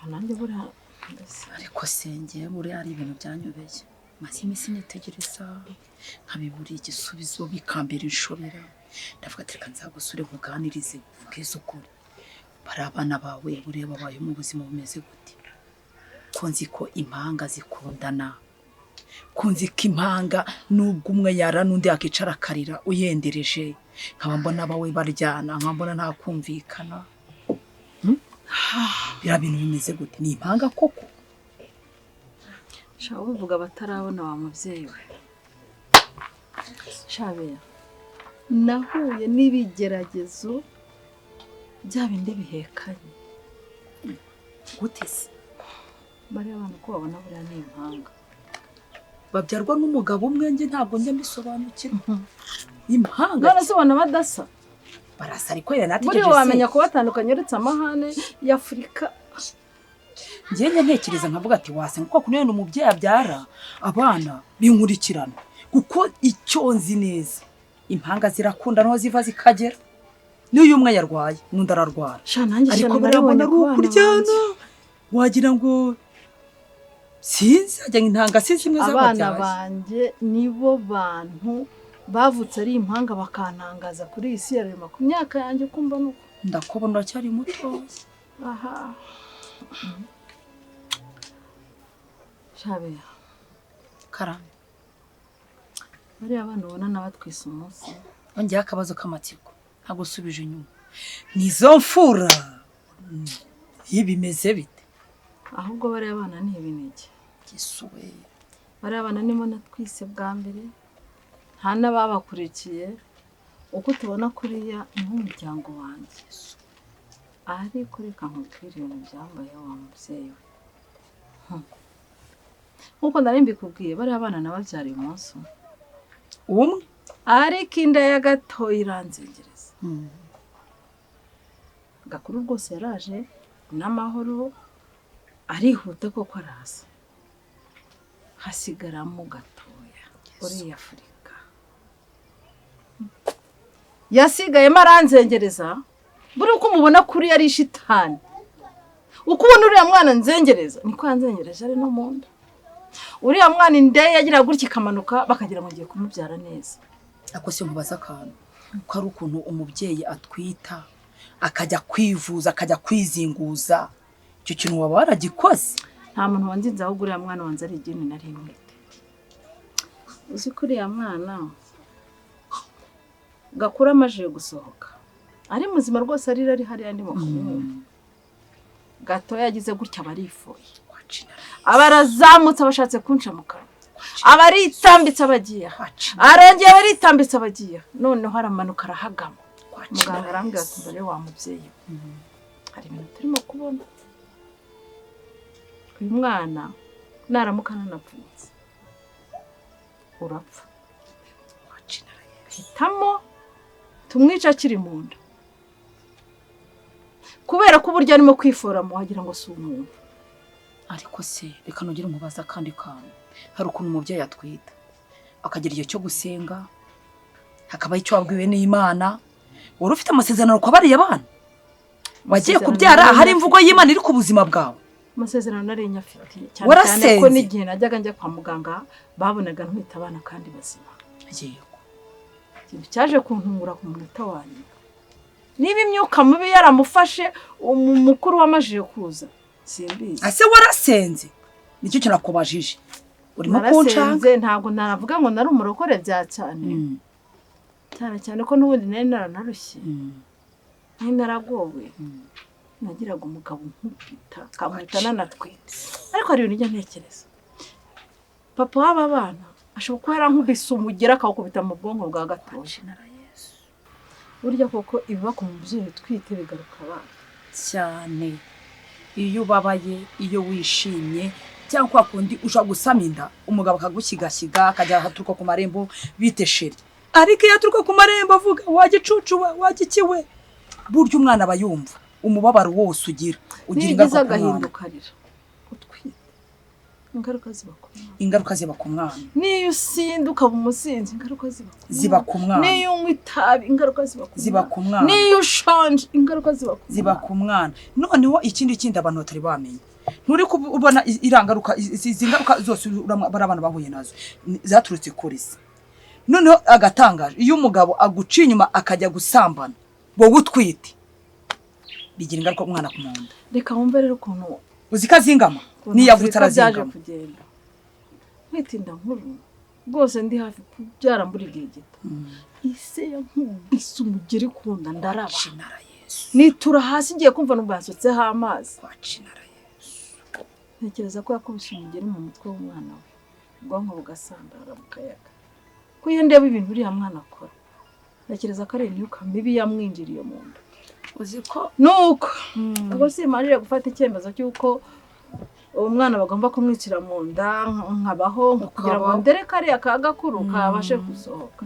nanjye buriya ariko senge buriya ari ibintu byanyobeye maze iminsi nitegereza nkabibura igisubizo bikambera inshobera ndavuga ati reka nzagusure muganirize ubwiza ukuri bari abana bawe buriya babaye mu buzima bumeze gute ko nzi ko impanga zikundana ko nzi ko impanga nubwo umwe yara n'undi yakicara akarira uyendereje nkaba mbona abawe baryana nkaba mbona nta kumvikana biriya bintu bimeze gute ni impanga koko shaka uvuga batarabona wa mubyeyi we shabera nahuye n'ibigeragezo bya bindi bihekanye gute se bari abantu ko babona buriya ni impanga babyarwa n'umugabo umwe nge ntabwo njye mbisobanukirwa impanga none se ubona badasa barasa ariko yera nategereje muri wamenya ko batandukanye uretse amahane y'Afurika njye ntekereza nkavuga ati wase kuko kunene umubyeyi abyara abana binkurikirana kuko icyo nzi neza impanga zirakunda no ziva zikagera niyo umwe yarwaye n'undi ararwara ariko barabona rukuryana wagira ngo sinzi ajya intanga sinzi imwe z'abana banje nibo bantu bavutse ari impanga bakantangaza kuri iyi si ya rema ku myaka yanjye kumva nuko ndakubona cyari muto aha Shabera karame bari abana ubona nabatwise umunsi ongeye akabazo k'amatsiko ntagusubije inyuma nizo mfura y'ibimeze bite ahubwo bari abana ni ibinege gisuwe bari abana nimo natwise bwa mbere nta n'ababakurikiye uko tubona kuriya n'umuryango wanjye ariko reka nkubwire ibintu byambaye wa mubyeyi we nkuko nari mbikubwiye bari abana nababyariye umunsi umwe ariko inda ya gato iranzengereza gakuru rwose yaraje n'amahoro arihuta koko araza hasigaramo gatoya uri Afurika yasigayemo aranzengereza buri uko mubona kuri yari shitani uko ubona uriya mwana nzengereza niko yanzengereje ari no munda uriya mwana indeye yagira gutya ikamanuka bakagira ngo ngiye kumubyara neza ako se nkubaza akantu ko ari ukuntu umubyeyi atwita akajya kwivuza akajya kwizinguza icyo kintu waba waragikoze nta muntu wanzinze ahubwo uriya mwana wanze ari igini nari mwite uzi ko uriya mwana gakura amaje gusohoka ari muzima rwose ari hari andi makuru gato yagize gutya barifoye abarazamutse abashatse kunca mu kanwa abaritambitse abagiye arongeye baritambitse abagiye noneho aramanuka arahagama muganga arambwira ati mbere wa mubyeyi hari ibintu turimo kubona uyu mwana naramuka nanapfutse urapfa hitamo tumwica akiri mu nda kubera ko uburyo arimo kwiforamo wagira ngo si umuntu ariko se reka nugire umubaza kandi kantu hari ukuntu umubyeyi atwita akagira igihe cyo gusenga hakaba icyo wabwiwe n'Imana wari ufite amasezerano kwa bariya bana wagiye kubyara hari imvugo y'Imana iri ku buzima bwawe amasezerano nari nyafite cyane ko n'igihe najyaga njya kwa muganga babonaga ntwita abana kandi bazima yego ikintu cyaje kuntungura ku munota wanyu niba imyuka mubi yaramufashe umukuru wamajije kuza simbizi ase warasenze nicyo kinakubajije urimo kuncanze ntabwo naravuga ngo nari umurokore bya cyane cyane ko n'ubundi nari naranarushye nari naragowe nagiraga umugabo nk'upita kamuhita nanatwite ariko hari ibintu njya ntekereza papa w'aba bana ashobora kuba yarankubise umugera akawukubita mu bwonko bwa gatoya burya koko ibiba ku mubyeyi twite bigaruka abana cyane iyo ubabaye iyo wishimye cyangwa kundi usha gusama inda umugabo akagushigashyiga akajya haturuka ku marembo bitesheri ariko iyo aturuka ku marembo avuga wagicucuwe wagikiwe burya umwana aba yumva umubabaro wose ugira ugira ingaruka agahinduka rira utwite ingaruka ziba ku mwana niyo usinda ukaba umusinzi ingaruka ziba ku mwana niyo unywa itabi ingaruka ziba ku mwana niyo ushonje ingaruka ziba ku mwana noneho ikindi abantu batari bamenye nturi kubona irangaruka izi ngaruka zose barabana bahuye nazo zaturutse kuri se noneho agatangaje iyo umugabo aguciye inyuma akajya gusambana wowe utwite bigira ingaruka umwana ku munda reka wumve rero ukuntu uzikazingama niyavutse arazingama kwitinda nkuru rwose ndi hafi kubyara muri igihe gito ise yankubise umugeri kunda ndaraba nitura hasi ngiye kumva numva yasutseho amazi ntekereza ko yakubise umugeri mu mutwe w'umwana we ubwonko bugasandara mu kayaga ko iyo ndeba ibintu uriya mwana akora ntekereza ko ari imyuka mibi yamwinjiriye mu nda uzi ko nuko ubwo simarire gufata icyemezo cy'uko umwana bagomba kumwicira mu nda nkabaho kugira ngo ndere kare akagakuru kabashe gusohoka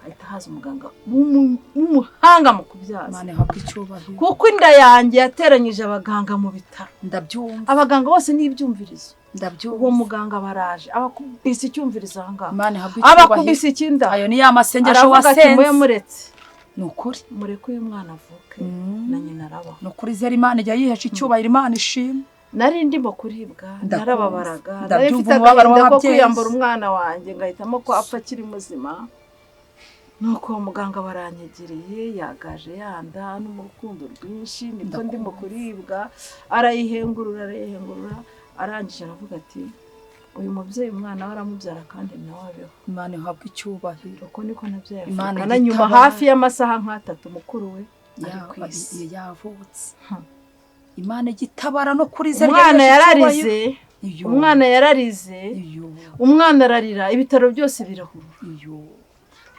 ahita haza umuganga w'umuhanga mu kubyaza mane habwa icyubahiro kuko inda yanjye yateranyije abaganga mu bitaro ndabyumva abaganga bose n'ibyumvirizo ndabyumva uwo muganga baraje abakubise icyumvirizo ahangaha mane habwa icyubahiro abakubise ikinda ayo ni ya masengesho wasenze muretse nukuri mureke uyu mwana avuke na nyina araba nukuri zera Imana ijya yihesha icyubahiro Imana ishimwe nari ndimo kuribwa narababaraga nari mfite agahinda ko kwiyambura umwana wanjye ngahitamo ko apfa akiri muzima nuko muganga baranyegereye yagaje yanda no mu rukundo rwinshi niko ndimo kuribwa arayihengurura arangije aravuga ati uyu mubyeyi umwana we aramubyara kandi nawe abeho Imana ihabwa icyubahiro uko niko nabyaye Imana nyuma hafi y'amasaha nk'atatu mukuru we ari ku isi yavutse Imana igitabara no kuri ze umwana yararize umwana ararira ibitaro byose birahura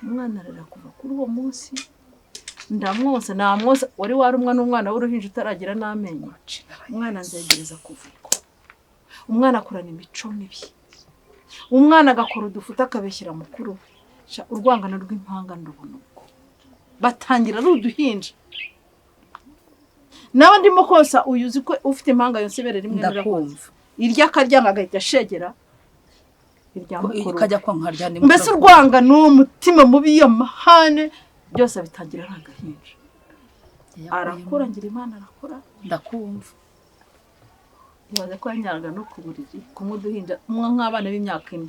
umwana ararira kuva kuri uwo munsi ndamwonsa namwosa wari warumwa n'umwana w'uruhinja utaragira n'amenyo umwana nzegereza kuvurwa umwana akurana imico mibi umwana agakora udufuta akabeshyira mukuru urwangano rw'impanga ndubona ubwo batangira ari uduhinja nawe ndimo kosa uyuzi ko ufite impanga yose ibere rimwe ndakumva irya akaryanga agahita ashegera irya mukuru ikajya kwa nkarya ndi mbese urwanga n'umutima mubi y'amahane byose bitangira ari agahinja arakura ngira Imana arakura ndakumva ibaze ko yanyaraga no ku buriri kumwe uduhinja nk'abana b'imyaka 4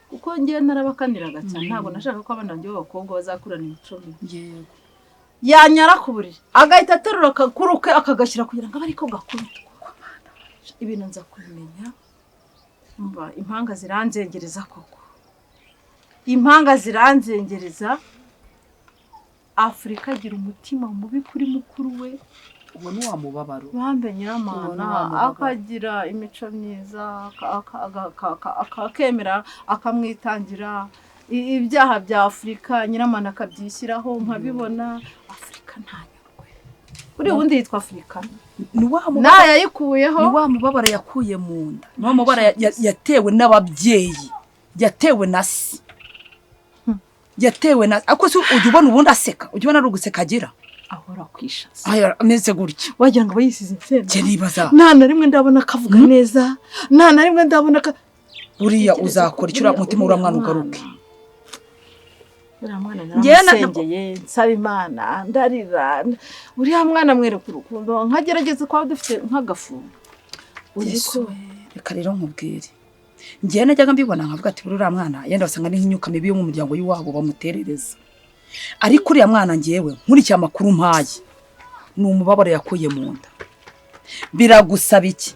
kuko ngiye narabakaniraga cyane ntabwo nashaka ko abana banjye b'abakobwa bazakurana imico mibi yego yanyara ku buriri agahita aterura akakuruke akagashyira kugira ngo abe ariko gakubitwa ibintu nza kubimenya mba impanga ziranzengereza koko impanga ziranzengereza Afrika agira umutima mubi kuri mukuru we ubu ni wa mubabaro bambe nyiramana akagira imico myiza akakemera akamwitangira ibyaha bya Afrika nyiramana akabyishyiraho nkabibona Afrika ntanyurwe uri wundi yitwa Afrika ni wa mubabaro nayayikuyeho ni wa mubabaro yakuye mu nda ni wa mubabaro yatewe n'ababyeyi yatewe na se yatewe na ako se ujye ubona ubundi aseka ujye ubona ari uguseka agira ahora kwishaza aya ameze gutya wagira ngo bayisize insenda cyeribaza nta na rimwe ndabona kavuga neza nta na rimwe ndabona buriya uzakora icyo mutima uramwana ugaruke mwana namusengeye nsaba Imana ndarira uriya mwana mwereka urukundo nkagerageza kwa dufite nk'agafungo Yesu reka rero nkubwire ngiye najyaga mbibona nkavuga ati uriya mwana yenda basanga ni nk'inyuka mibi yo mu muryango w'iwabo bamuterereza ariko uriya mwana ngiyewe nkurikiye amakuru mpaye ni umubabaro yakuye mu nda biragusaba iki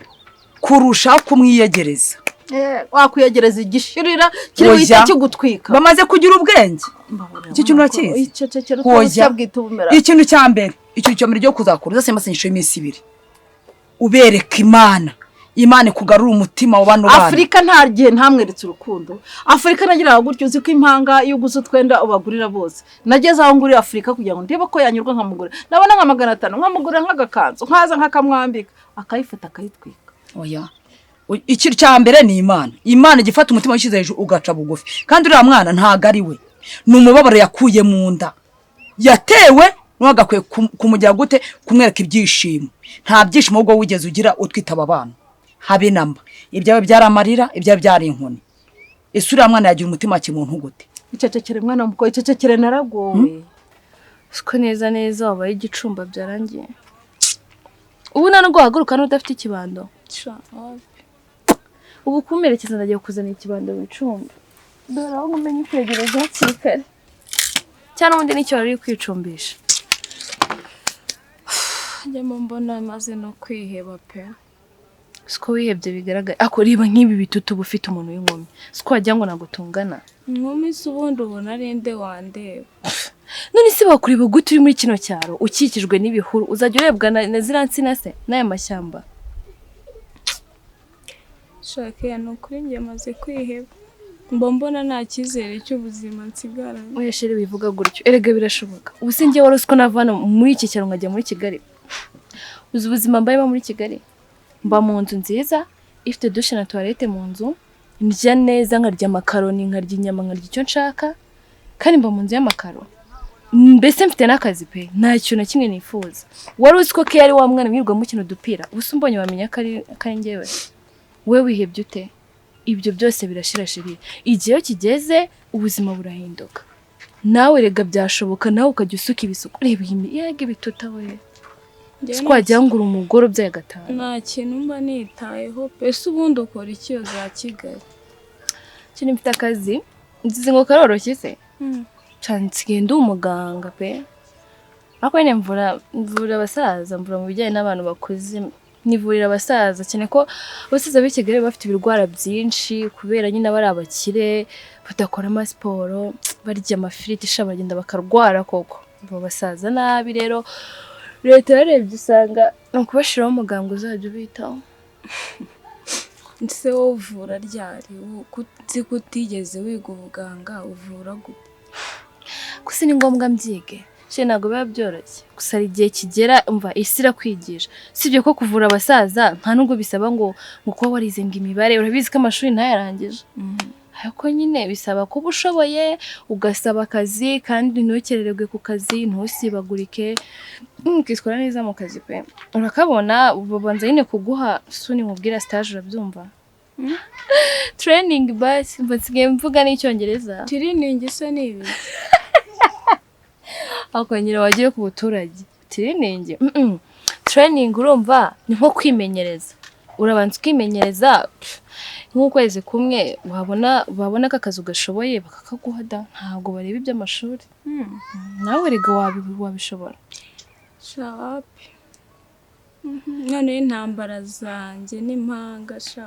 kurusha kumwiyegereza wakwiyegereza igishirira kiri wita kigutwika bamaze kugira ubwenge iki kintu urakizi ikintu cya mbere icyo cyo ryo kuzakura zase masenyisho y'iminsi 2 ubereka Imana kugarura umutima w'abano bana Afrika nta gihe ntamweretse urukundo Afrika nagira gutyo uzi ko impanga iyo guzo twenda ubagurira bose nageze aho nguri Afrika kugira ngo ndebe ko yanyurwa nkamugura nabona nka 500 nkamugura nk'agakanzu nkaza nkakamwambika akayifata akayitwika oya ikiri cya mbere ni Imana igifata umutima wishize hejuru ugaca bugufi kandi uriya mwana ntago ari we ni umubabaro yakuye mu nda yatewe n'uwagakwiye kumujya gute kumwereka ibyishimo nta byishimo ubwo wigeze ugira utwita abana habe namba ibyawe byaramarira ibyawe byari inkoni isura mwana yagira umutima kimuntu gute icecekere mwana muko icecekere naragowe siko neza neza wabaye igicumba byarangiye ubu ntabwo wahaguruka n'udafite ikibando ubu kumerekeza ndagiye kuzana ikibando mu icumbi dore aho ngumenye kwegereza hakiri kare cyane ubundi nicyo wari kwicumbisha njyamo mbona maze no kwiheba pe siko wihebye bigaragara ako riba nk'ibi bitutu bufite umuntu w'inkumi siko wagira ngo ntabwo tungana inkumi se ubundi ubona ari nde wandeba none se bakuriba gute uri muri kino cyaro ukikijwe n'ibihuru uzajya urebwa na ziriya nsina se n'aya mashyamba shaka ni ukuri njye maze kwiheba mbona nta cyizere cy'ubuzima nsigaranye oya shere bivuga gutyo erega birashoboka ubu se njye wari uziko navana muri iki cyaro nkajya muri Kigali uzi ubuzima mbayemo muri Kigali mba mu nzu nziza ifite dushe na toilette mu nzu ndya neza nkarya makaroni nkarya inyama nkarya icyo nshaka kandi mba mu nzu y'amakaro mbese mfite n'akazi pe nta kintu na kimwe nifuza wari uzi ko ke ari wa mwana mwirwa mukino udupira ubu se umbonye wamenya ko ari njyewe we wihebye ute ibyo byose birashirashiriye igihe kigeze ubuzima burahinduka nawe rega byashoboka nawe ukajya usuka ibisuku reba yega ibituta we twagira ngo uri umugore ubyaye gatanu nta kintu mba nitayeho pese ubundi ukora iki yo za Kigali kintu mfite akazi nzizi ngo karoroshye se cyane nsigaye umuganga pe ariko nyine mvura abasaza mvura mu bijyanye n'abantu bakuze nivurira abasaza cyane ko abasaza b'i Kigali bafite ibirwara byinshi kubera nyine bari abakire badakora amasiporo barya amafiriti sha bagenda bakarwara koko abo basaza nabi rero leta yarebye usanga ni ukubashyiraho umuganga uzajya ubitaho ndetse wowe uvura ryari uzi ko utigeze wiga ubuganga uvura gute gusa ni ngombwa mbyige she ntabwo biba byoroshye gusa hari igihe kigera umva isi irakwigisha sibyo ko kuvura abasaza nta nubwo bisaba ngo kuba warize ngo imibare urabizi ko amashuri ntayarangije ariko nyine bisaba kuba ushoboye ugasaba akazi kandi ntukerererwe ku kazi ntusibagurike ukitwara neza mu kazi pe urakabona babanza nyine kuguha suni mubwira stage urabyumva training basi mbasigaye mvuga n'icyongereza training se nibi ako nyine wagiye ku buturage training urumva ni nko kwimenyereza urabanza ukimenyereza nk'ukwezi kumwe babona ko akazi ugashoboye bakakaguha da ntabwo bareba iby'amashuri nawe rega wabishobora shapi none intambara zanjye n'impanga sha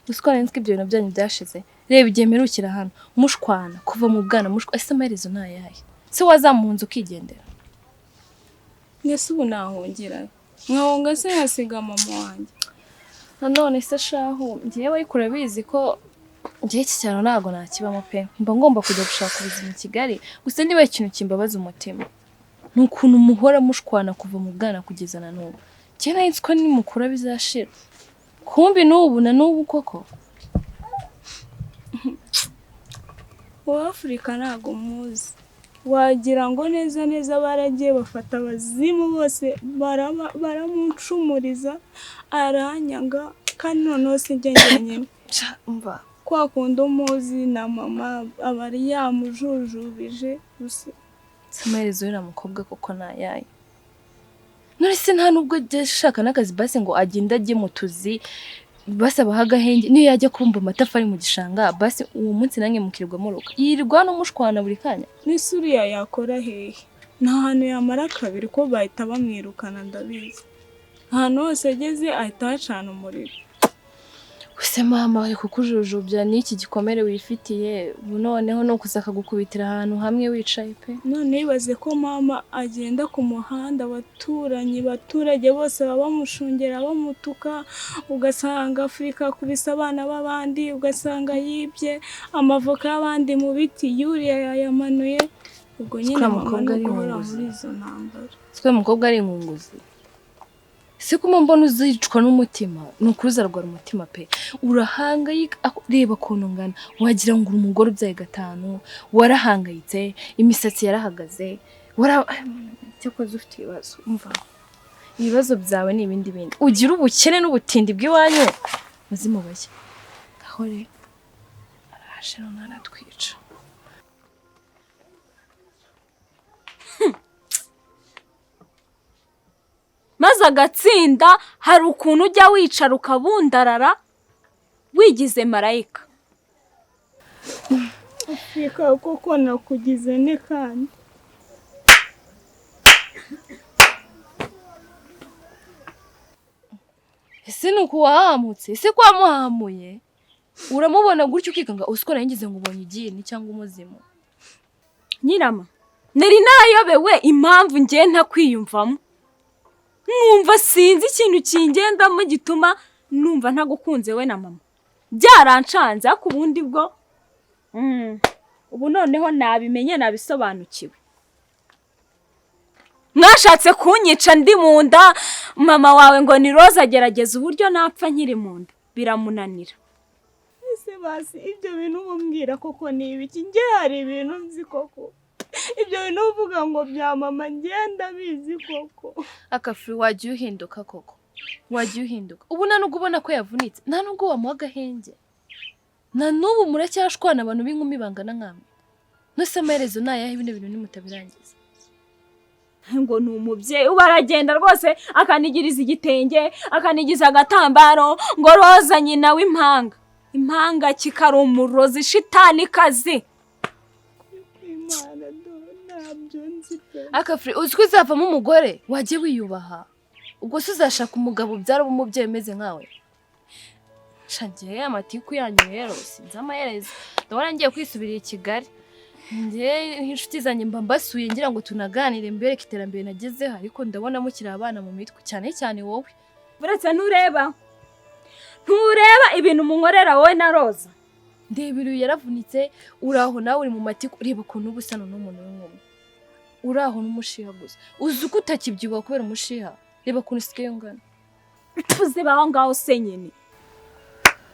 usukora nzi ko ibyo bintu byanyu byashize reba igihe mperukira hano mushwana kuva mu bwana ese amaherezo ntayahe se wazamuhunze ukigendera ngese ubu nahongera nkahonga se hasiga mama wanjye nanone se shaho ngiye ariko urabizi ko ngiye iki cyaro ntago nakibamo pe mba ngomba kujya gushaka ubuzima i Kigali gusa niba ikintu kimbabaza umutima ni ukuntu muhora mushwana kuva mu bwana kugeza na n'ubu njye nahise ko nimukura bizashira kumbi n'ubu na n'ubu koko uwa Afurika ntago muzi wagira ngo neza baragiye bafata abazimu bose baramucumuriza aranyanga kandi noneho si njye nyine mva kwa kundi umuzi na mama abari yamujujubije gusa amaherezo y'uriya mukobwa koko nayaye none se nta nubwo ashaka n'akazi basi ngo agende ajye mu tuzi basaba agahenge niyo yajya kumva amatafari mu gishanga basi uwo munsi nange mukirwa muruka yirirwa no mushwana buri kanya n'isuriya yakora hehe nta hantu yamara kabiri ko bahita bamwirukana ndabizi ahantu hose ageze ahita hacana umuriro use mama ari kukujujubya n'iki gikomere wifitiye noneho no kuzaka gukubitira ahantu hamwe wicaye pe none ibaze ko mama agenda ku muhanda baturage bose baba bamushungera bamutuka ugasanga Afurika kubisa abana b'abandi ugasanga yibye amavoka y'abandi mu biti yuriya yayamanuye ubwo nyine mukobwa ari muri izo ntambara twe mukobwa ari inkunguzi Sikuma mbona uzicwa n'umutima nukuzarwara umutima pe urahangayika reba kunungana wagira ngo umugore ubyaye gatanu warahangayitse imisatsi yarahagaze cyakoze ufite ibibazo umva ibibazo byawe ni ibindi ugira ubukene n'ubutindi bw'iwanyu muzimu bashya aho rero araje none aratwica. maze agatsinda hari ukuntu ujya wicara ukabundarara wigize marayika. Afurika koko nakugize ne kandi. Ese nuko wahamutse? Ese kwa muhamuye? Uramubona gutyo ukikanga usiko naringize ngo ubonye igiye ni cyangwa umuzimu. Nyirama, nari nayobewe impamvu ngiye ntakwiyumvamo. Mwumva sinzi ikintu kingendamo gituma numva ntagukunze we na mama. Byarancanze ku bundi bwo. Ubu noneho nabimenye nabisobanukiwe. Mwashatse kunyica ndi mu nda, mama wawe ngo ni Roza agerageza uburyo napfa nkiri mu nda biramunanira. Ese basi ibyo bintu umbwira koko ni ibiki? Nge hari ibintu nzi koko. Ibyo bintu uvuga ngo bya mama ngenda bizi koko. Akafuri wagiye uhinduka koko. Wagiye uhinduka. Ubu nta nubwo ubona ko yavunitse. Nta nubwo wamuha agahenge. Na nubu muracyashwana abantu b'inkumi bangana nkamwe. Nose amaherezo nayahe ibindi bintu nimutabirangiza. Ngo ni umubyeyi ubaragenda rwose akanigiriza igitenge, akanigiza agatambaro ngo Roza nyina w'impanga. Impanga kikari umurozi shitani kazi. Imana ntabyo nzi pe. Akafuri uziko uzavamo umugore wagiye wiyubaha. Ubwo se uzashaka umugabo byara umubyeyi meze nkawe. Shagiye amatiku yanyu rero sinzi amaherezo. Ndabona ngiye kwisubirira i Kigali. Nge inshuti zanjye mba mbasuye ngira ngo tunaganire mbere kiterambere nagezeho ariko ndabona mukiri abana mu mitwe cyane cyane wowe. Buretse ntureba ibintu munkorera wowe na Roza. Ndebiru yaravunitse uraho nawe uri mu matiku ureba ukuntu ubusana n'umuntu w'inkumi. Uraho n'umushiha gusa. Uzi uko utakibyibuha kubera umushiha. Reba ukuntu usigaye ungana. Tuze baho ngaho senyene.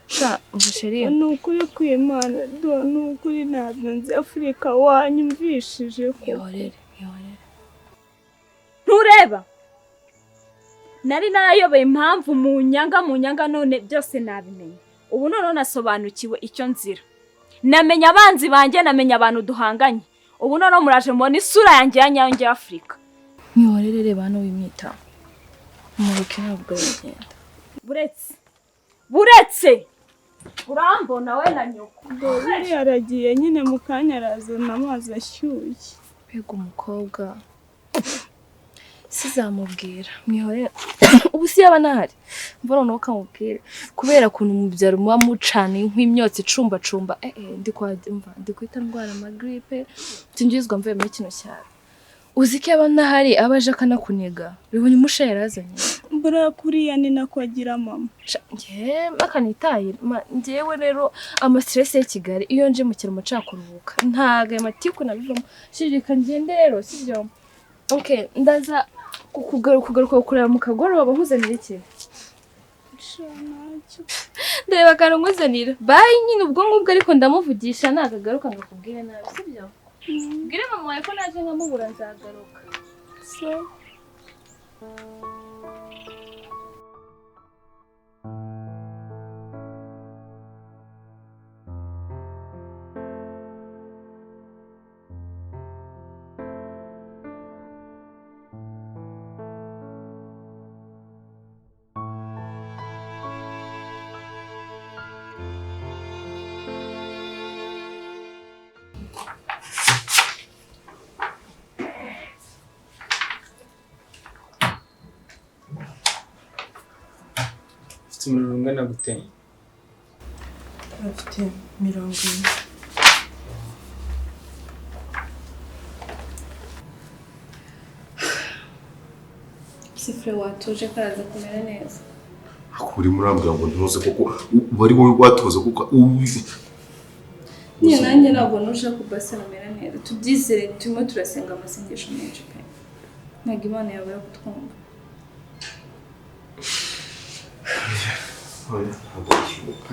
Sha ubusheri. Nukuri kw'Imana nukuri ntabyo nzi Afurika wanyumvishije ko. Yorere. Ntureba. Nari narayobeye impamvu mu nyanga none byose nabimenye. Ubu none nasobanukiwe icyo nzira. Namenya abanzi banjye, namenya abantu duhanganye. Ubu none muraje mbona isura yanjye ya nyayo nge Afurika. Nyorere bano wimwita. Umuruke ntabwo yagenda. Buretse. Urambona we na nyoko. Dore yaragiye nyine mu kanya arazana amazi ashyushye. Pega umukobwa. Sizamubwira. Mwihore. Ubu si yaba nahari. Mbona no kamubwira. Kubera kuntu mu byaro muba mucana nk'imyotsi cumba. Ndi kwita ndwara ama grippe. Tinjizwa mvuye muri kino cyaro. Uzike yaba nahari abaje akanakuniga. Bibonye umusha yarazanye. Mbura kuriya ni nako agira mama. Nge makanitaye. Ngewe rero ama stress ya Kigali iyo nje mu cyaro macakuruhuka. Ntaga amatiku nabivamo. Shirika ngende rero sibyo. Okay, ndaza kugaruka kureba mu kagoro babahuzanira iki? Ndeba kandi nguzanira. Bye nyine ubwo ngubwo ariko ndamuvugisha nagagaruka ngakubwire nabi sibyo? Bwire mama wawe ko naje nkamubura nzagaruka. So umuriro ungana gute? Afite 40. Sifre watuje kaza kumera neza. Akuri murambwira ngo ntuze koko bari wowe watoza kuko Niyo nanjye ntabwo nuje kubasa namera neza. Tubyizere turimo turasenga amasengesho menshi pe. Ntabwo Imana yawe kutwumva.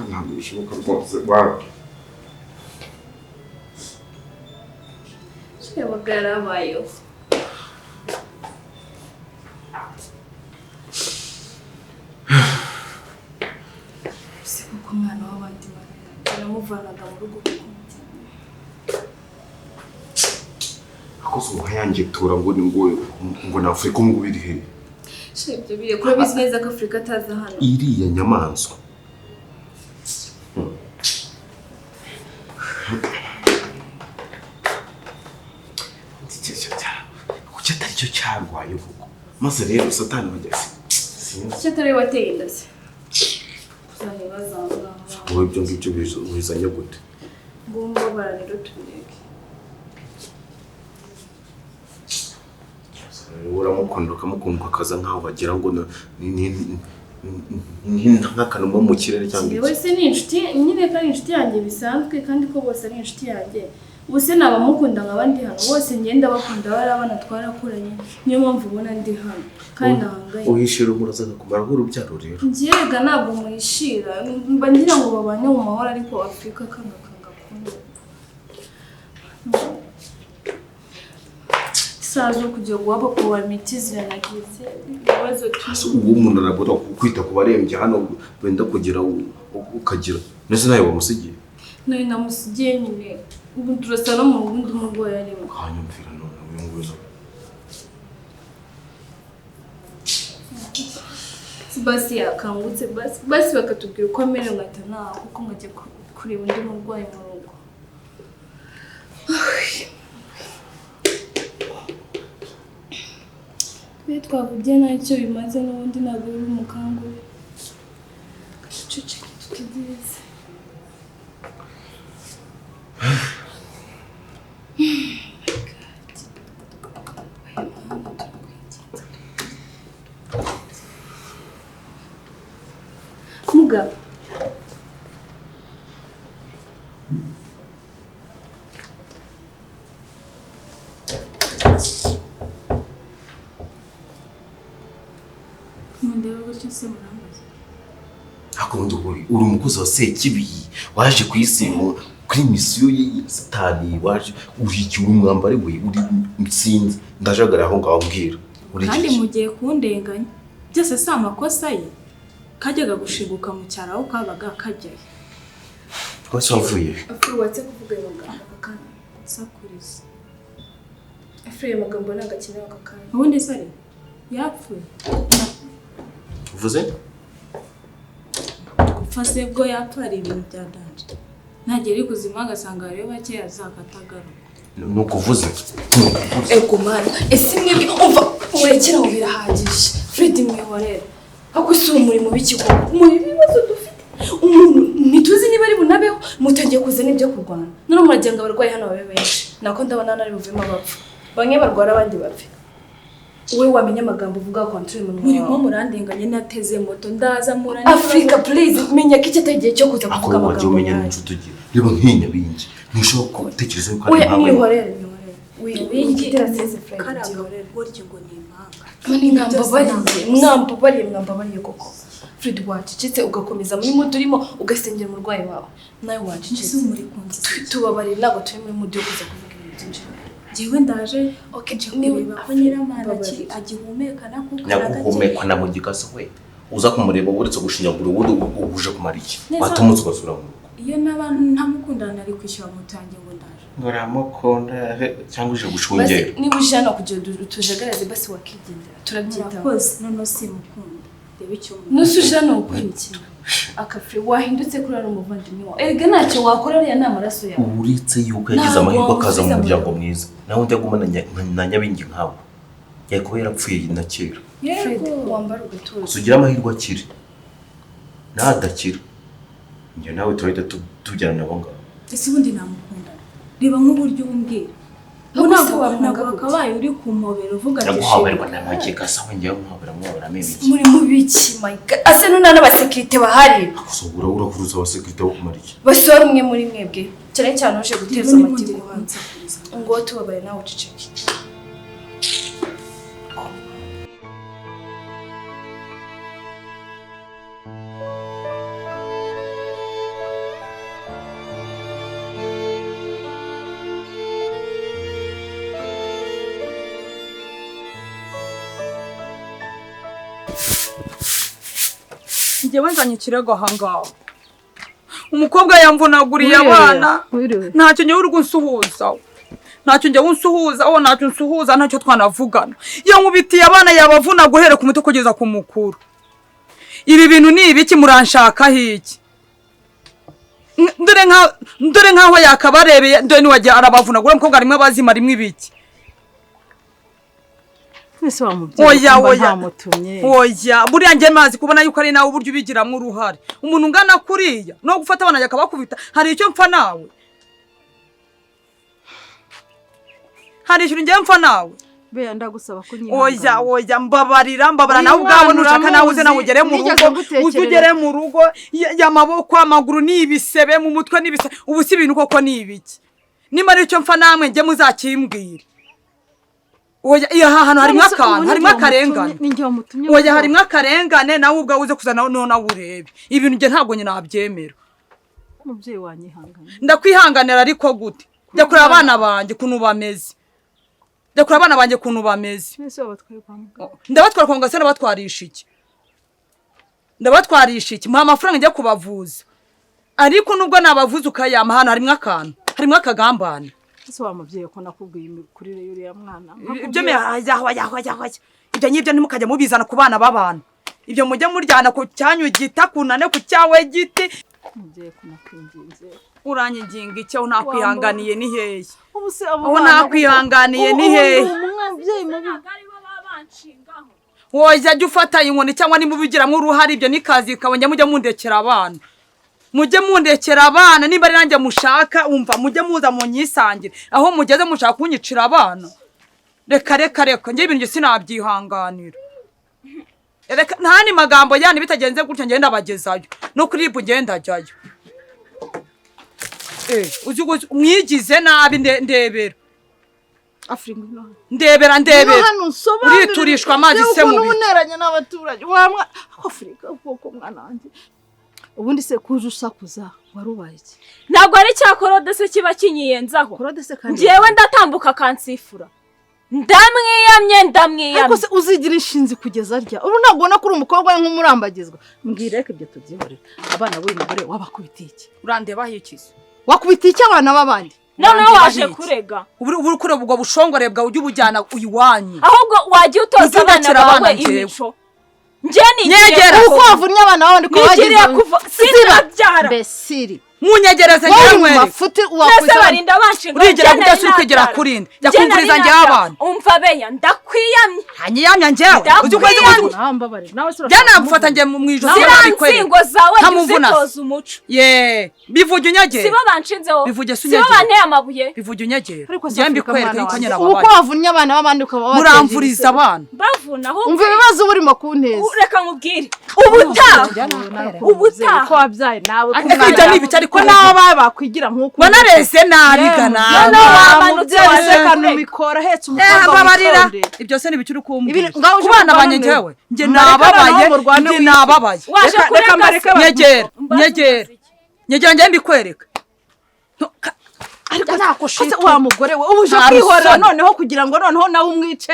ntabwo bishoboka rwose wawe. Yabaga abayo. namuvanaga mu rugo akoze umuhayange tura ngo na Afrika ngo biri he shebye bire kuri bizi neza ko Afrika ataza hano iriya nyamanzwa kuki atari cyo cyarwaye vuga maze rero satani wageze cyo atari wateye indase uzanibaza wowe ibyo ngibyo bizanye gute ngomba bararero tubireke uramukunda ukamukunda akaza nkaho bagira ngo ni nk'akanuma mu kirere cyangwa iki wese ni inshuti nyine kandi inshuti yanjye bisanzwe kandi ko bose ari inshuti yanjye ubuse nabamukunda nk'abandi hano bose ngenda bakunda bari abana twarakuranye niyo mpamvu ubona ndi hano kandi nahangaye uhishira umurazaga kumara nk'urubyaro rero njyega ntabwo mwishira mba ngira ngo babane mu mahoro ariko Afrika kanga kunda sazo kujya guhaba kuwa miti ziranagize ibibazo ubu umuntu arabura kwita ku barembye hano wenda kugira ukagira nese nawe wamusigiye nawe namusigiye nyine ubu turasa no mu bundi murwayi arimo hanyumvira none uyu nguyu basi yakangutse basi bakatubwira uko amerewe ngahita nawe kuko nkajya kureba undi murwayi mu rugo twavugiye ntacyo bimaze n'ubundi ntabwo biri umukangure ceceka tutegereze mugabo akundi uri umukozi wa Sekibi waje kwisimu kuri misiyo ye satani waje uri umwambari we uri mtsinzi ndajagara aho ngaho mbwira kandi mugiye kundenganya byose si amakosa ye kajyaga gushibuka mu cyaro aho kabaga kajyaye twese wavuye watse kuvuga ayo magambo kandi sakuriza ayo magambo nagakenewe akakanya ubundi sari yapfuye uvuze gupfa bwo yapfa ari ibintu byadanje ntagera kuzima agasanga rero bake azakatagaruka nuko uvuze ego mana ese mwebwe umva murekera mu birahagije Fred mwihorera ako si umurimo w'ikiko muri bibazo dufite umuntu nituzi niba ari bunabeho mutangiye kuzana ibyo kurwana none muragenda abarwayi hano babe benshi nako ndabona nari buvemo abapfa bamwe barwara abandi bapfa wowe wamenye amagambo uvuga control mu muri nko murandenganye nateze moto ndaza murane Africa please menya ko iki tagiye cyo kuza kuvuga amagambo amagambo umenya n'inshuti ugira reba nk'inyabingi nishobora gutekereza yuko we ari nkawe mwihorera wingitira seze Fred karagorera buryo ngo ni impanga mani mwambabariye koko Fred wacicitse ugakomeza muri mudu urimo ugasengera umurwayi wawe nawe wacicitse muri kunzi tubabarire ntabwo turi muri mudu yo kuza kuvuga ibintu byinshi jewe ndaje niba ko nyiramana agihumekana kuko nyaguhumekwa na mugikaso we uza kumureba uretse gushinyagura ubundi uje kumara iki watumutse ugasura mu rugo iyo n'abantu ntamukundana ari kwishyura mutange ngo ndaje ngoramukunda cyangwa uje gushungera niba uje hano kugira tujagaraze basi wakigendera turabyitaho koze none simukunda reba icyo nusuje hano ukurikira akafri wahindutse kuri ari umuvandimwe wawe erega ntacyo wakora ariya ni amaraso yawe uretse yuko yagize amahirwe akaza mu muryango mwiza nawe njya gumana na nyabingi nkawe yakuba yarapfuye na kera Fred wambara ugatuza ugira amahirwe akiri nadakira njye nawe turahita tujyana nabo ngabo ese ubundi namukunda reba nk'uburyo umbwira ntabwo akabaye uri kumpobera uvuga ati naguhaberwa n'amagega sawe njyewe mwabera mebiki muri mubiki my god ase nuna n'abasekirite bahari akusogura urakuruza abasekirite bo kumara iki basora umwe muri mwebwe cyane cyane uje guteza amatiku hanze ngo tubabaye nawe uceceke njyewe nzanye ikirego ahangaha umukobwa yamvunaguriye abana ntacyo ngewe uri gunsuhuza ntacyo nsuhuza ntacyo twanavugana yankubitiye abana yabavuna guhera ku muto kugeza ku mukuru ibi bintu ni ibiki muranshaka hiki ndore nkaho yakabarebeye ndore niwagiye arabavunagura umukobwa rimwe bazima rimwe ibiki Nese wamutumye oya buriya nge mazi kubona yuko ari nawe uburyo ubigiramo uruhare umuntu ungana kuriya no gufata abana yakabakubita hari icyo mpfa nawe hari icyo nge mpfa nawe beya ndagusaba kunyihangana oya mbabarira nawe ubwawe nushaka nawe uze nawe ugere mu rugo uzugere mu rugo y'amaboko amaguru n'ibisebe mu mutwe n'ibisebe ubu si ibintu koko ni ibiki nimba ari icyo mpfa namwe nge muzakimbwira oya iya hano harimo akarengane oya harimo akarengane nawe ubwawe uze kuza nawe urebe ibintu nge ntabwo nyine nabyemera umubyeyi wanyihangana ndakwihanganira ariko gute njya kureba abana banjye kuntu bameze Nese wabatwaye kwa muganga ndabatwara kwa muganga ndabatwarisha iki muha amafaranga njya kubavuza ariko nubwo nabavuza ukayama hano harimo akagambane Nese wa mubyeyi ko nakubwiye imikurire y'uriya mwana ibyo ibyo nyibyo ntimukajya mubizana ku bana b'abantu ibyo mujye muryana ku cyanyu gita kunane ku cyawe giti mubyeyi ko nakwinginze uranyiginga icyo nakwihanganiye ni hehe ubuse aho nakwihanganiye ni hehe umubyeyi mubi woza jya ufata inkoni cyangwa nimubigiramo uruhare ibyo nikazi kabonye mujye mundekera abana niba ari nanjye mushaka umva mujye muza munyisangire aho mugeze mushaka kunyicira abana reka nge ibintu sinabyihanganira nta ni magambo yani bitagenze gutya ngenda bagezayo no kuri ibu ngenda jyayo mwigize nabi ndebera ndebera uriturishwa amazi se mubi uneranye n'abaturage wamwa Afrika ubwoko mwana wanjye ubundi se kuje usakuza warubaye iki ntabwo ari cya korode se kiba kinyiyenzaho ngewe ndatambuka kansifura ndamwiyamye ariko se uzigira inshinzi kugeza rya ubu ntabwo kuri umukobwa we nk'umurambagizwa mbwireke ibyo tubyihorera abana b'uyu mugore wabakubitiye iki urandeba hikize wakubitiye iki abana b'abandi noneho waje kurega ubu kureba ubwo bushongore bwawe ujye ubujyana uyiwanyu ahubwo wagiye utoza abana bawe imico nyegera uko wavunnye abana b'abandi ko wagize sinabyara besiri munyegereze nyamwe mafute uwakuza barinda banshinga urigera kudasura kwigera kurinde jya kumviriza njye abana umva beya ndakwiyamye hanyiyamya njyewe nambabare nawe sura jana gufata njye mu ijoro singo zawe zitoza umuco bivuge unyegera sibo banshinzeho bivuge sibo banteye amabuye bivuge unyegera njye mbikwereka yuko nyina uko wavunnye abana b'abandi ukaba muramvuriza abana bavuna aho umva ibibazo burimo kunteza reka nkubwire ubutaha ko wabyaye nawe ko nawe bakwigira nk'uko wanareze nabi gana wamanutse mikora hetse umukobwa babarira ibyo se nibicuri kumbwira kubana banye njyewe nge nababaye nyegera njye mbikwereka ariko nakoshite wa mugore we ubuje kwihorera noneho kugira ngo noneho nawe umwice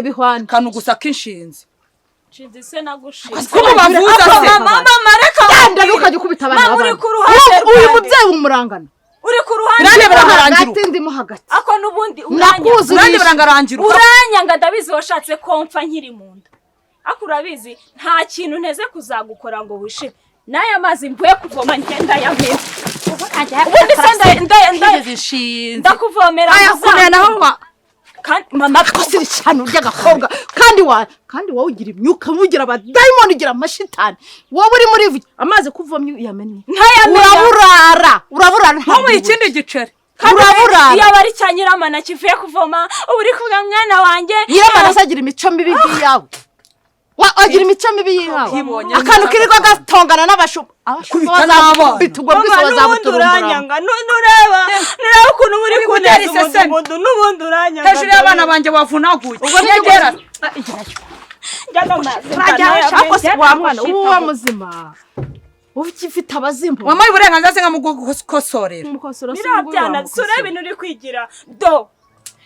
bihwana kanu gusa kinshinze nshinze se nagushinze kuko bavuza se mama reka yanda ukajya kubita abana uri ku ruhande uyu mubyeyi umurangana uri ku ruhande nande barangarangira atindimo hagati ako nubundi nande barangarangira uranyanga ndabizi washatse komfa nkiri mu nda ako urabizi nta kintu nteze kuzagukora ngo wishime naya mazi mvuye kuvoma ngenda yameze ubundi se ndakuvomera naho mama kosiri cyane ry'agakobwa kandi wowe ugira imyuka mugira abadayimoni ugira amashitani wowe uri muri amazi kuvomye yamennye uraburara nko mu ikindi giceri uraburara iyo bari cya nyiramana kivuye kuvoma ubu uri kumwe mwana wanjye nyiramana asagira imico mibi yawe wagira imico mibi yawe akantu kirirwa gatongana n'abashumba kubita n'abana bitugwa bwose bazabuturanyanga nureba ukuntu muri kuneza umudugudu n'ubundi uranyanga hejuru y'abana banjye wavunaguye ubwo nyegera ako se wa mwana uwa muzima ufite abazimbo wamaye uburenganzira se nkamugukosorera birabyana sura ibintu uri kwigira do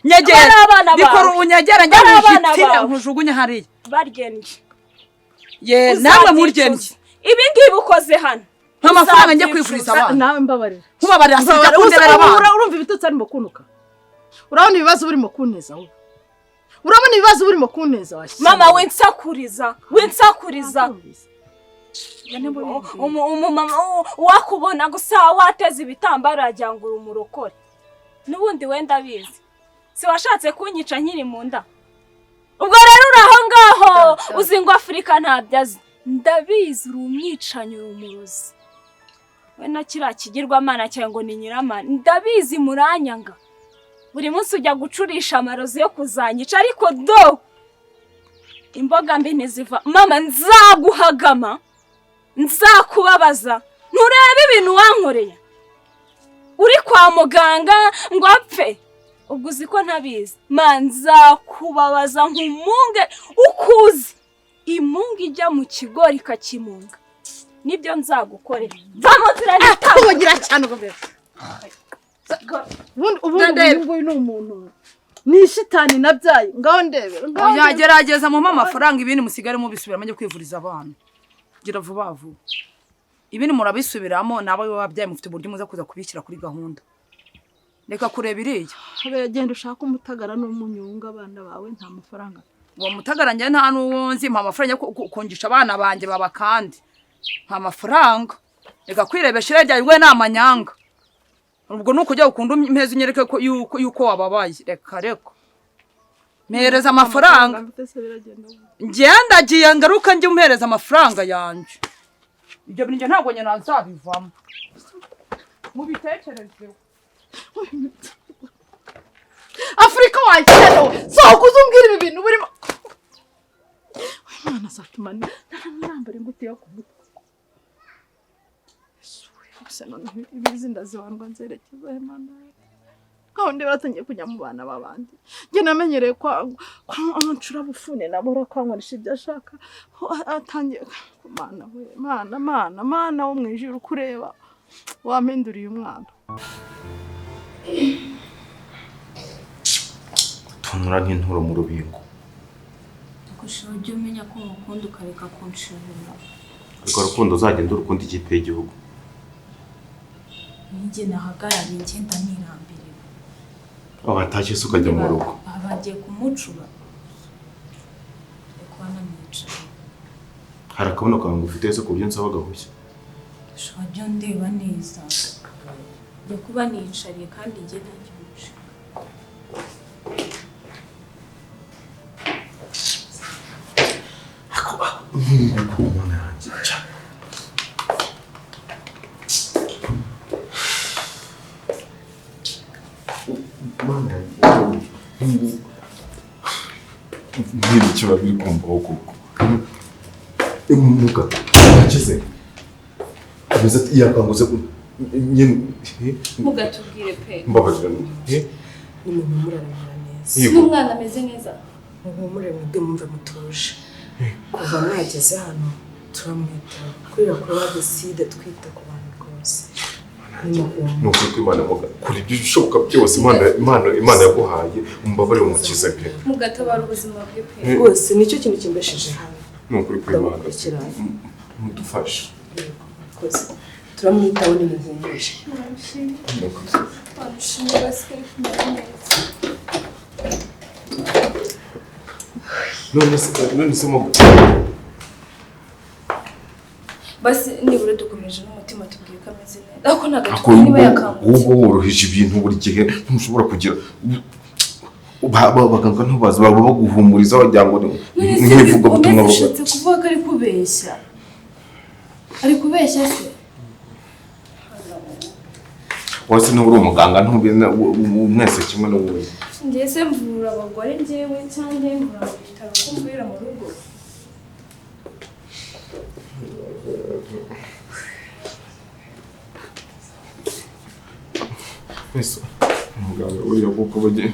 nyegera bikora unyegera njya muhitire nkujugunye hariya baryenje namwe muryemye ibi ngibi ukoze hano amafaranga njye kwivuriza abana nawe mbabarira nkubabarira sijya kundebera abana urumva ibitutsi arimo kunuka urabona ibibazo burimo kuneza wowe urabona ibibazo burimo kuneza washyize mama winsakuriza umumama wakubona gusa wateze ibitambaro yagira ngo uri umurokore n'ubundi wenda abizi si washatse kunyica nkiri mu nda ubwo rero uri aho ngaho uzi ngo Afurika ntabyazi ndabizi uri umwicanyi uri umurozi we na kiriya kigirwamana cyangwa ni nyiramana ndabizi muranyanga buri munsi ujya gucurisha amarozi yo kuzanyica ariko do imboga mbi ntiziva mama nzaguhagama nzakubabaza nturebe ibintu wankoreye uri kwa muganga ngo apfe ubwo uzi ko ntabizi nzakubabaza nk'umunge ukuzi imunga ijya mu kigori ikakimunga nibyo nzagukorera vamo tugira cyane ubwo ubundi ni umuntu ni shitani nabyaye ngaho ndebera yagerageza mu amafaranga ibindi musigare mubisubiramo njye kwivuriza abana gira vuba vuba ibindi murabisubiramo nabo babyaye mufite uburyo muza kuza kubishyira kuri gahunda reka kureba iriya genda ushaka umutagara n'umunyunga abana bawe nta mafaranga uwo mutagara njye nta n'uwunzi mpa amafaranga yo kungisha abana banjye baba kandi nta mafaranga reka kwirebesha irya ryawe ni amanyanga ubwo nuko ujya ukunda impezi unyereke ko yuko wababaye reka mpereza amafaranga ngenda agiye ngaruka njye umpereza amafaranga yanje ibyo bintu ntabwo nyina nzabivamo mubitekerezeho Afurika wajyano sohoka uzumbwira ibi bintu burimo Imana satuma nambare ingute yo kumutwe gusa none ibizinda zibandwa nzerekeza Imana kandi baratangiye kujya mu bana babandi nge namenyereye kwa ncura bufune nabora kwankoresha ibyo ashaka atangiye Mana we Mana wo mwijuru kureba wampinduriye umwana tunura nk'inturo mu rubingo gushaka ujye umenya ko umukunda ukareka kunshirira ariko urukundo uzagenda urukunda ikipe y'igihugu njye nahagarariye ngenda nirambiriwe watashye se ukajya mu rugo bagiye kumucura ariko banamwica hari akabuno kawe ngo ufite se ku buryo nsaba gahushya ushobora byo ndeba neza njye kuba nicariye kandi njye ntagihushye Niba kiba biri kumvaho koko umunuka akize ameze yakanguze nyine mugatubwire pe mbabaje ni umuntu muraramara neza n'umwana ameze neza muhumure mwebwe mumve mutuje kuva mwageze hano turamwitaho kubera ko badeside twita ku bantu rwose nuko Imana muga kuri ibyo bishoboka byose Imana yaguhaye umbabarire umukize pe mugatabara ubuzima bwe pe rwose nicyo kintu kimbesheje hano nuko Imana mudufashe rwose turamwitaho ni muhumuje none se muga basi nibura dukomeje n'umutima tubwiye ko ameze neza ariko ntabwo niba yakangutse ubu woroheje ibintu buri gihe ntushobora kugira baganga ntubazi baba baguhumuriza wagira ngo n'ivuga butumwa ushatse kuvuga ko ari kubeshya se wese nturi umuganga mwese kimwe n'ubundi njye se mvura abagore njyewe cyangwa mvura mu bitaro ko mvurira mu rugo Eso umuganga uriya kuko bagiye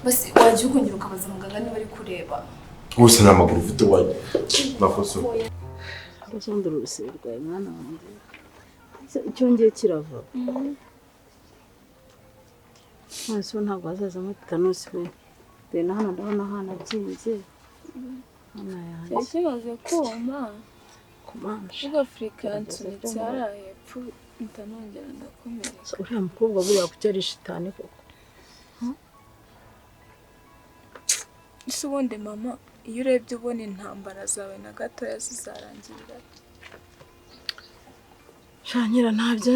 basi wagiye ukongera ukabaza muganga niba ari kureba wose nta maguru ufite wajya nakoso ndasondora urusebe rwawe mwana wanjye icyo ngiye kirava none ntabwo hazazamo tetanusi we rero hano ndabona hano abyimbye hano yanjye kimaze kuma komanje ubwo Afurika yansunitse hariya hepfo ntanongera ndakomereka. uriya mukobwa buriya kuki ari shitani koko? Ese ubundi mama iyo urebye ubona intambara zawe na gatoya zizarangirira shanyira ntabyo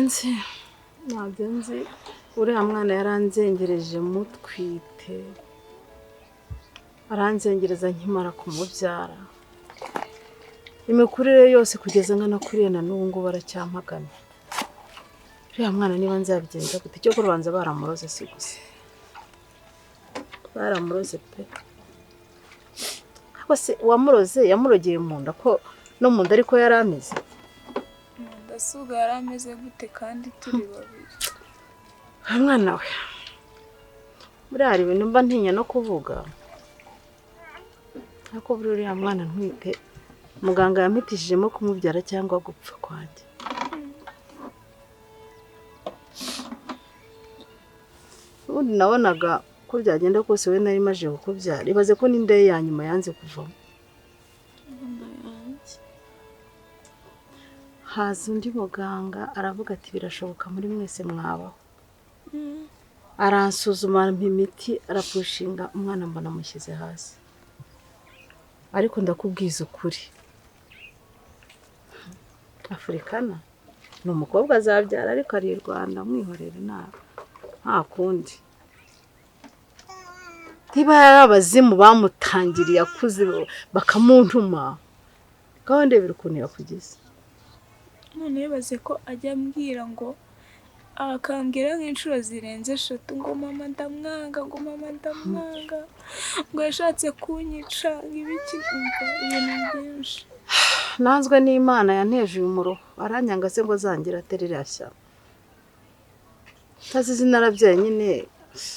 nzi uriya mwana yaranzengereje mutwite aranzengereza nkimara kumubyara imikurire yose kugeza nkana kuriye na n'ubu ngo baracyampagana uriya mwana niba nzabigenza gute cyo kurubanza baramuroze si gusa baramuroze pe se wamuroze yamurogeye mu nda ko no mu nda ariko yarameze ndasuga yarameze gute kandi turi babiri mwana we muri hari ibintu mba ntinya no kuvuga ariko buri uriya mwana ntwite muganga yampitishijemo kumubyara cyangwa gupfa kwanjye ubundi nabonaga ko byagenda kose we nari maje kukubyara ibaze ko n'inda ye ya nyuma yanze kuvamo haza undi muganga aravuga ati birashoboka muri mwese mwabaho aransuzuma imiti arapushinga umwana mbona amushyize hasi ariko ndakubwiza ukuri Afrikana ni umukobwa azabyara ariko ari i Rwanda mwihorere nta kundi niba yari abazimu bamutangiriye akuze bakamuntuma gahunda y'urukundo yakugize none yabaze ko ajya ambwira ngo akambwira nk'inshuro zirenze 3 ngo mama ndamwanga ngo yashatse kunyica ibiki umva ibintu byinshi nanzwe n'Imana yanteje uyu muruho aranyanga se ngo zangira atererashya tazizi narabyaye nyine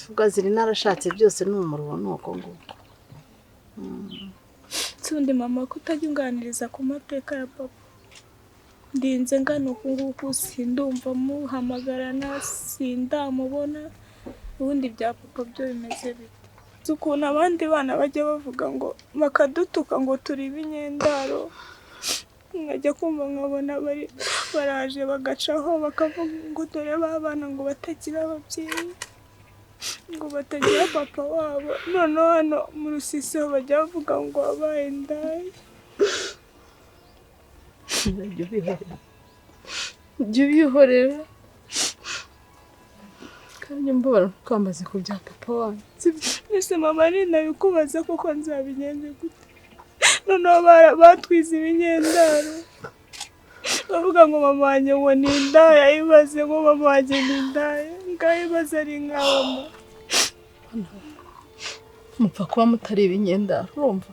ubwaziri narashatse byose n'umuruho nuko ngo tsundi mama kutajyunganiriza ku mateka ya papa ndinze ngano kunguku sindumva muhamagarana sindamubona ubundi bya papa byo bimeze bite tukuna abandi bana bajya bavuga ngo bakadutuka ngo turi binyendaro nkajya kumva nkabona baraje bagacaho bakavuga ngo dore babana ngo batagira ababyeyi ngo batagira papa wabo none hano mu Rusisi bajya bavuga ngo abaye ndaye jya ubihorera kandi mbabara kwamaze kubya papa wanjye ese mama ninabikubaza kuko nzabigenze gute none batwize ibinyendaro bavuga ngo mama wanjye ngo ni indaya ibaze ngo mama wanjye ni indaya ngayibaze ari nk'abamo mupfa kuba mutari ibinyendaro urumva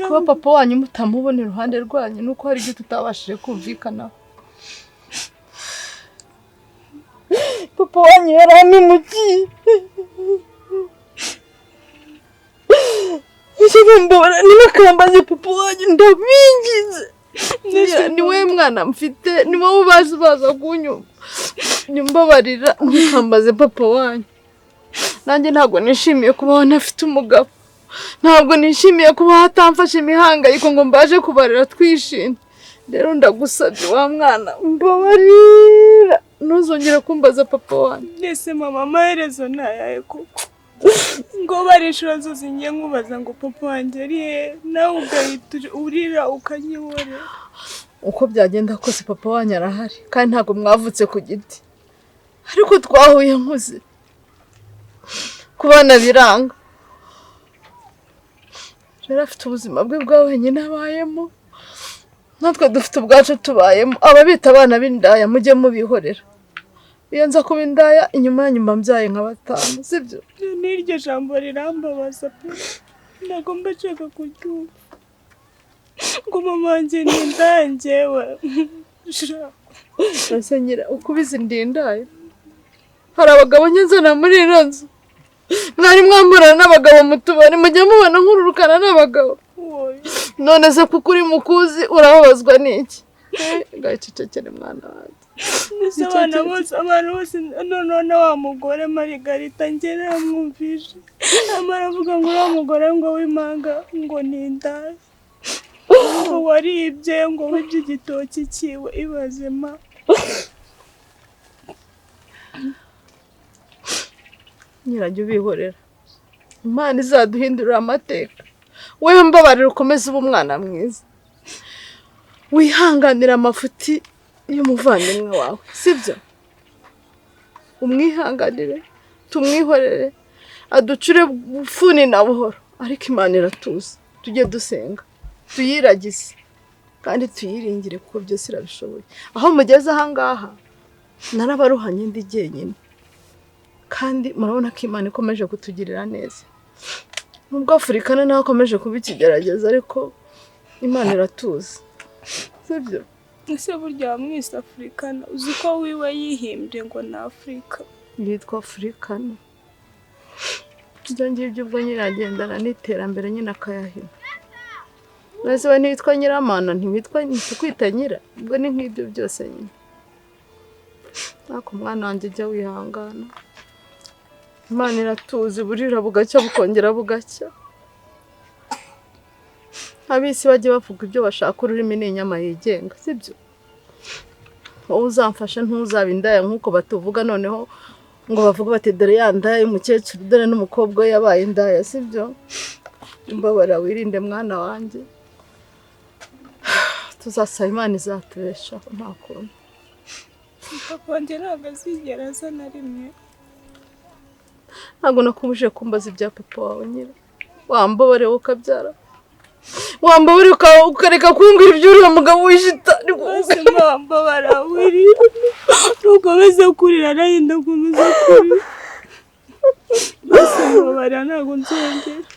kuba papa wanyu mutamubona iruhande rwanyu nuko hari ibyo tutabashije kumvikanaho papa wanyu yaramemukiye mbona nibakambaze papa wanyu ndabingize niwe mwana mfite ni wowe baza kunyumva nyumbabarira ntikambaze papa wanyu nanjye ntabwo nishimiye kuba ntafite umugabo ntabwo nishimiye kuba hatamfashe imihangayiko ngo mbaje kubarira twishimye rero ndagusabye wa mwana mbabarira ntuzongere kumbaza papa wanyu ese mama amaherezo nayaye koko ngo barishura zose ngiye nkubaza ngo papa wanjye ari nawe ugahita urira ukanyibore uko byagenda kose papa wanyu arahari kandi ntabwo mwavutse ku giti ariko twahuye nkuze kubana biranga rero afite ubuzima bwe bwa wenyine abayemo natwe dufite ubwacu tubayemo ababita abana b'indaya mujye mubihorera iyo nza kuba indaya inyuma yanyuma mbyaye nka 5 sibyo n'iryo jambo rirambabaza pe ndagomba nshaka kuryumva ngo mama wanjye ni indaya njyewe Nasenyera ukubize ndindaye hari abagabo nyenzana muri ino nzu mwari mwamburana n'abagabo mutubari mujya mubona nkururukana n'abagabo none se kuko uri mukuzi urababazwa n'iki gacecekere mwana wanjye abantu bose none wa mugore Marigarita ngere yamwumvishe amara avuga ngo uriya mugore ngo w'impanga ngo ni indaya waribye ngo wibye igitoki kiwe ibazema. Nyirajya ubihorera, Imana izaduhindurira amateka. Wewe mbabarira ukomeze uba umwana mwiza, wihanganira amafuti y'umuvandimwe wawe, sibyo? Umwihanganire, tumwihorere, aducure bufuni na buhoro, ariko Imana iratuzi. Tujye dusenga, tuyiragize kandi tuyiringire kuko byose irabishoboye. Aho mugeze ahangaha narabaruhanye ndi jyenyine, kandi murabona ko Imana ikomeje kutugirira neza. Nubwo Afurika naho akomeje kuba ikigerageza, ariko Imana iratuzi, sibyo? Ese burya mwese Afrikana, uzi ko wiwe yihimbye ngo ni Afrika? Yitwa Afrikana. Ibyo ngibyo ubwo nyiragendana n'iterambere nyine akayahina. Nase we nitwa Nyiramana, ntiwitwa kwita Nyira, ubwo ni nk'ibyo byose nyine. Nako mwana wanjye jya wihangana, Imana iratuzi, burira bugacya bukongera bugacya. Abisi bajye bavuga ibyo bashaka, ururimi ni inyama yigenga, sibyo? Wowe uzamfasha ntuzaba indaya nk'uko batuvuga noneho ngo bavuga bati dore ya ndaya y'umukecuru, dore n'umukobwa we yabaye indaya, sibyo? Mbabara wirinde mwana wanjye, tuzasaba Imana izatubeshaho nta kuntu. Papa wanjye ntabwo azigera aza na rimwe. Ntabwo nakubuje kumbaza ibya papa wawe Nyira. Wambabare ukabyara, wambabare ukareka kumbwira iby'uriya mugabo w'ishitani. Bose mbabara wiri, ukomeze kurira nayo ndakomeza kurira. Bose mbabara ntabwo nzongera.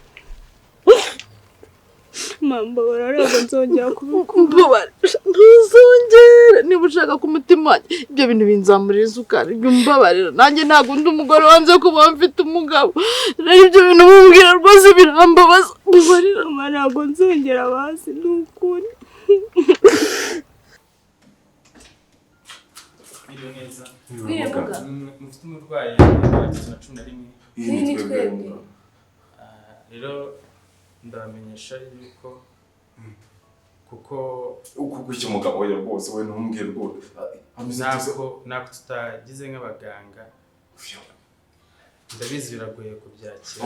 Mbabara ntabwo nzongera kubikora. Ntuzongere, niba ushaka ku mutima wanjye ibyo bintu binzamurira isukari, mbabarira. Nanjye ntabwo ndi umugore wanze kuba mfite umugabo, rero ibyo bintu mumbwira rwose birambabaza. Mbabarira, ntabwo nzongera basi, ni ukuri. Mufite umurwayi w'igitsina na 11. Rero ndabamenyesha yuko kuko icyo mugabo we rwose we ntumbwire rwose ntabwo tutagize nk'abaganga, ndabizi biragoye kubyakira.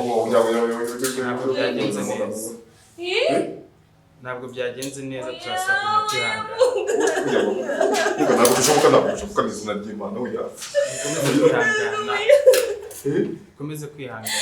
Ntabwo byagenze neza, turasaba kwihangana. Ntabwo bishoboka n'izina ry'Imana oya. Komeze kwihangana.